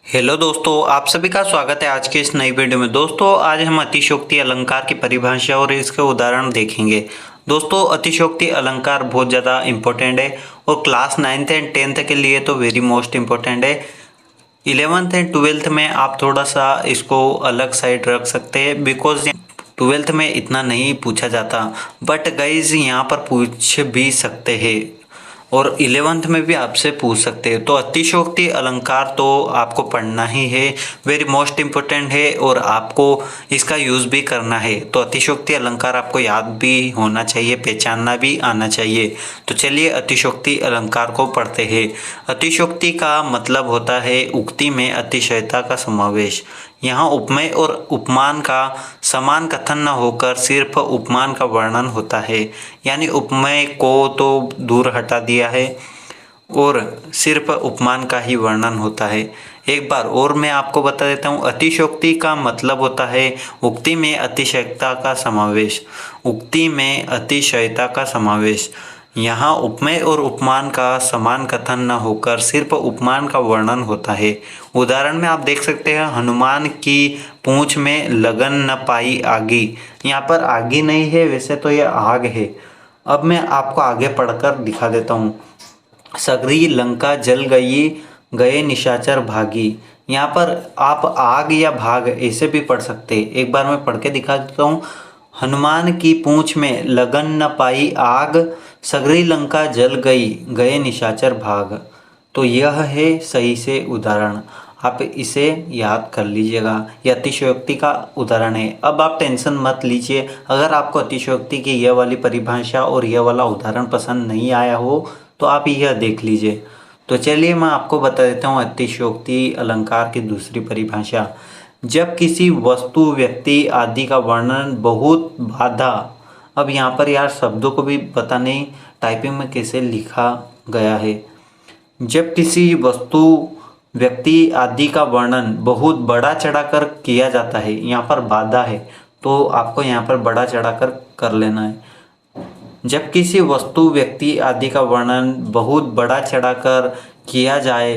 Hello दोस्तों, आप सभी का स्वागत है आज के इस नई वीडियो में। दोस्तों आज हम अतिशयोक्ति अलंकार की परिभाषा और इसके उदाहरण देखेंगे। दोस्तों अतिशयोक्ति अलंकार बहुत ज़्यादा इम्पोर्टेंट है और क्लास 9th एंड 10th के लिए तो वेरी मोस्ट इम्पोर्टेंट है। 11th एंड 12th में आप थोड़ा सा इसको अलग साइड रख सकते हैं बिकॉज 12th में इतना नहीं पूछा जाता, बट गाइज यहाँ पर पूछ भी सकते हैं और 11th में भी आपसे पूछ सकते हैं। तो अतिशयोक्ति अलंकार तो आपको पढ़ना ही है, वेरी मोस्ट इम्पोर्टेंट है और आपको इसका यूज़ भी करना है। तो अतिशयोक्ति अलंकार आपको याद भी होना चाहिए, पहचानना भी आना चाहिए। तो चलिए अतिशयोक्ति अलंकार को पढ़ते हैं। अतिशयोक्ति का मतलब होता है उक्ति में अतिशयता का समावेश। यहाँ उपमेय और उपमान का समान कथन न होकर सिर्फ उपमान का वर्णन होता है, यानी उपमेय को तो दूर हटा दिया है और सिर्फ उपमान का ही वर्णन होता है। एक बार और मैं आपको बता देता हूँ, अतिशयोक्ति का मतलब होता है उक्ति में अतिशयता का समावेश। उक्ति में अतिशयता का समावेश। यहाँ उपमेय और उपमान का समान कथन न होकर सिर्फ उपमान का वर्णन होता है। उदाहरण में आप देख सकते हैं, हनुमान की पूंछ में लगन न पाई आगी। यहाँ पर आगी नहीं है, वैसे तो यह आग है। अब मैं आपको आगे पढ़कर दिखा देता हूँ। सगरी लंका जल गई, गए निशाचर भागी। यहाँ पर आप आग या भाग ऐसे भी पढ़ सकते हैं। एक बार मैं पढ़ के दिखा देता हूँ। हनुमान की पूंछ में लगन न पाई आग, सगरी लंका जल गई, गए निशाचर भाग। तो यह है सही से उदाहरण, आप इसे याद कर लीजिएगा। यह अतिशयोक्ति का उदाहरण है। अब आप टेंशन मत लीजिए, अगर आपको अतिशयोक्ति की यह वाली परिभाषा और यह वाला उदाहरण पसंद नहीं आया हो तो आप यह देख लीजिए। तो चलिए मैं आपको बता देता हूँ अतिशयोक्ति अलंकार की दूसरी परिभाषा। जब किसी वस्तु, व्यक्ति आदि का वर्णन बहुत बाधा। अब यहाँ पर यार शब्दों को भी पता नहीं टाइपिंग में कैसे लिखा गया है। जब किसी वस्तु, व्यक्ति आदि का वर्णन बहुत बड़ा चढ़ाकर किया जाता है, यहाँ पर बाधा है तो आपको यहाँ पर बड़ा चढ़ाकर कर लेना है। जब किसी वस्तु, व्यक्ति आदि का वर्णन बहुत बड़ा चढ़ाकर किया जाए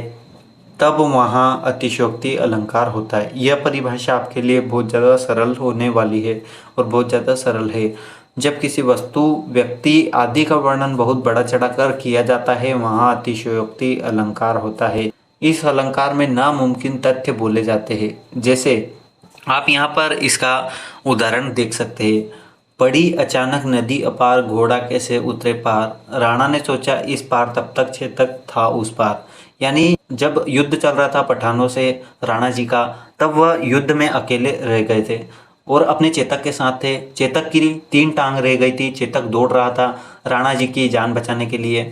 तब वहाँ अतिशयोक्ति अलंकार होता है। यह परिभाषा आपके लिए बहुत ज़्यादा सरल होने वाली है और बहुत ज़्यादा सरल है। जब किसी वस्तु, व्यक्ति आदि का वर्णन बहुत बड़ा चढ़ाकर किया जाता है वहाँ अतिशयोक्ति अलंकार होता है। इस अलंकार में नामुमकिन तथ्य बोले जाते हैं। जैसे आप यहाँ पर इसका उदाहरण देख सकते हैं। पड़ी अचानक नदी अपार, घोड़ा कैसे उतरे पार। राणा ने सोचा इस पार तब तक चेतक था उस पार। यानी जब युद्ध चल रहा था पठानों से राणा जी का, तब वह युद्ध में अकेले रह गए थे और अपने चेतक के साथ थे। चेतक की 3 टांग रह गई थी। चेतक दौड़ रहा था राणा जी की जान बचाने के लिए।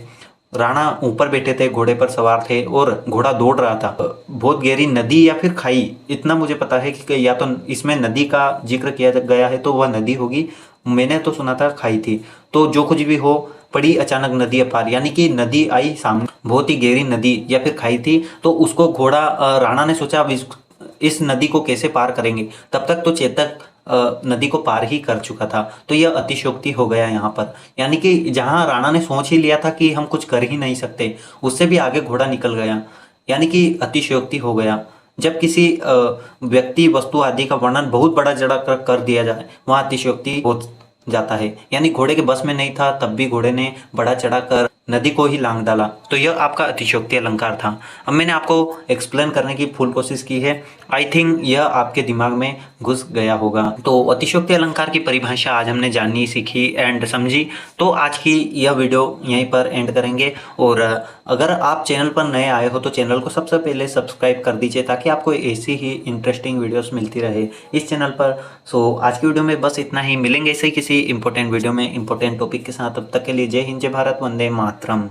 राणा ऊपर बैठे थे, घोड़े पर सवार थे और घोड़ा दौड़ रहा था। बहुत गहरी नदी या फिर खाई, इतना मुझे पता है कि या तो इसमें नदी का जिक्र किया गया है तो वह नदी होगी, मैंने तो सुना था खाई थी। तो जो कुछ भी हो, पड़ी अचानक नदी अपार, यानी कि नदी आई सामने, बहुत ही गहरी नदी या फिर खाई थी। तो उसको घोड़ा, राणा ने सोचा अब इस नदी को कैसे पार करेंगे। तब तक तो चेतक नदी को पार ही कर चुका था। तो यह अतिशयोक्ति हो गया यहाँ पर। यानी कि जहाँ राणा ने सोच ही लिया था कि हम कुछ कर ही नहीं सकते, उससे भी आगे घोड़ा निकल गया, यानी कि अतिशयोक्ति हो गया। जब किसी व्यक्ति, वस्तु आदि का वर्णन बहुत बड़ा जड़ा कर दिया जाए वहाँ अतिशयोक्ति हो जाता है। यानी घोड़े के बस में नहीं था तब भी घोड़े ने बड़ा चढ़ा कर नदी को ही लांग डाला। तो यह आपका अतिशयोक्ति अलंकार था। अब मैंने आपको एक्सप्लेन करने की फुल कोशिश की है। आई थिंक यह आपके दिमाग में घुस गया होगा। तो अतिशयोक्ति अलंकार की परिभाषा आज हमने जानी, सीखी एंड समझी। तो आज की यह वीडियो यहीं पर एंड करेंगे। और अगर आप चैनल पर नए आए हो तो चैनल को सबसे पहले सब्सक्राइब कर दीजिए ताकि आपको ऐसी ही इंटरेस्टिंग वीडियोस मिलती रहे इस चैनल पर। सो आज की वीडियो में बस इतना ही। मिलेंगे ऐसे ही किसी इंपॉर्टेंट वीडियो में इंपॉर्टेंट टॉपिक के साथ। तब तक के लिए जय हिंद, जय भारत, वंदे मातरम।